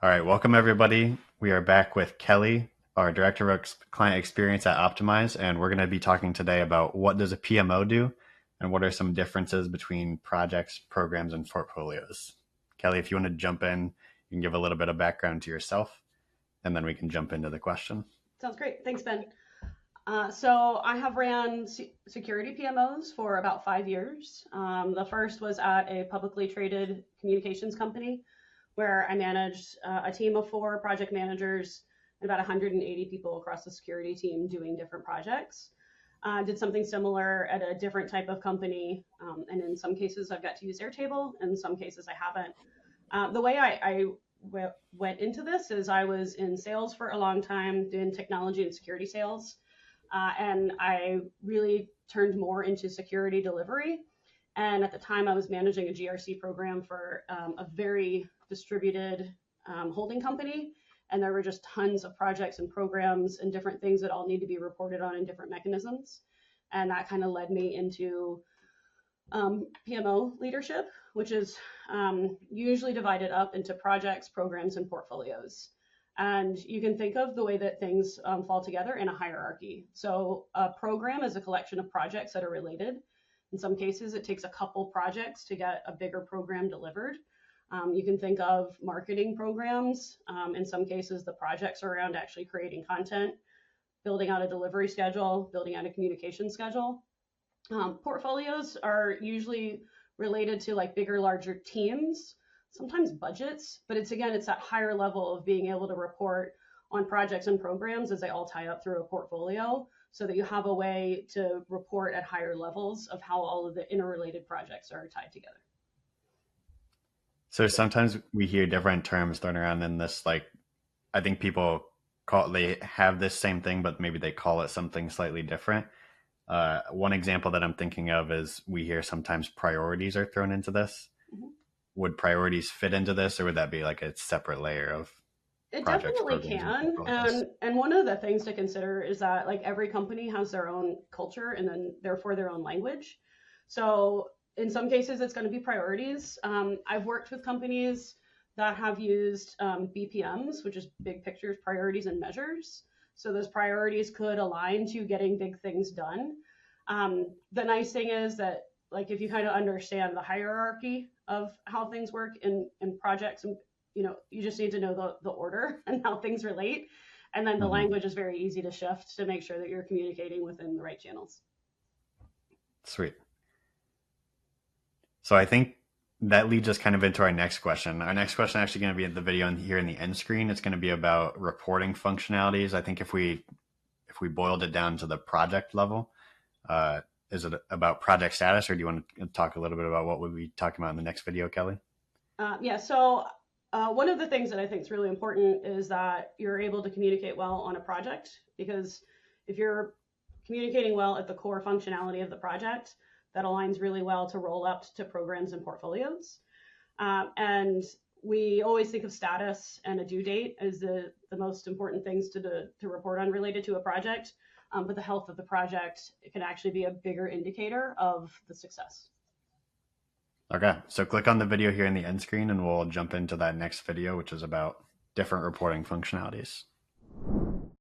All right, welcome everybody. We are back with Kelly, our Director of Client Experience at Optimize, and we're going to be talking today about what does a PMO do and what are some differences between projects, programs, and portfolios. Kelly, if you want to jump in, you can give a little bit of background to yourself, and then we can jump into the question. Sounds great. Thanks, Ben. So I have ran security PMOs for about 5 years. The first was at a publicly traded communications company where I managed a team of 4 project managers and about 180 people across the security team doing different projects. Did something similar at a different type of company, and in some cases I've got to use Airtable, and in some cases I haven't. The way I went into this is I was in sales for a long time, doing technology and security sales, and I really turned more into security delivery. And at the time, I was managing a GRC program for a very distributed holding company. And there were just tons of projects and programs and different things that all need to be reported on in different mechanisms. And that kind of led me into PMO leadership, which is usually divided up into projects, programs, and portfolios. And you can think of the way that things fall together in a hierarchy. So a program is a collection of projects that are related. In some cases, it takes a couple projects to get a bigger program delivered. You can think of marketing programs. In some cases, the projects are around actually creating content, building out a delivery schedule, building out a communication schedule. Portfolios are usually related to like bigger, larger teams, sometimes budgets, but it's that higher level of being able to report on projects and programs as they all tie up through a portfolio so that you have a way to report at higher levels of how all of the interrelated projects are tied together. So sometimes we hear different terms thrown around in this, like I think people they have this same thing, but maybe they call it something slightly different. One example that I'm thinking of is we hear sometimes priorities are thrown into this. Mm-hmm. Would priorities fit into this, or would that be like a separate layer of It projects, definitely programs, and can. portfolios? And one of the things to consider is that like every company has their own culture and then therefore their own language. So in some cases, it's going to be priorities. I've worked with companies that have used BPMs, which is big pictures, priorities, and measures. So those priorities could align to getting big things done. The nice thing is that like if you kind of understand the hierarchy of how things work in projects, and you just need to know the order and how things relate, and then the language is very easy to shift to make sure that you're communicating within the right channels. Sweet. So I think that leads us kind of into our next question. Our next question is actually going to be at the video here in the end screen. It's going to be about reporting functionalities. I think if we boiled it down to the project level, is it about project status, or do you want to talk a little bit about what we'll be talking about in the next video, Kelly? Yeah, so one of the things that I think is really important is that you're able to communicate well on a project, because if you're communicating well at the core functionality of the project, that aligns really well to roll up to programs and portfolios. And we always think of status and a due date as the most important things to report on related to a project. But the health of the project can actually be a bigger indicator of the success. Okay, so click on the video here in the end screen and we'll jump into that next video, which is about different reporting functionalities.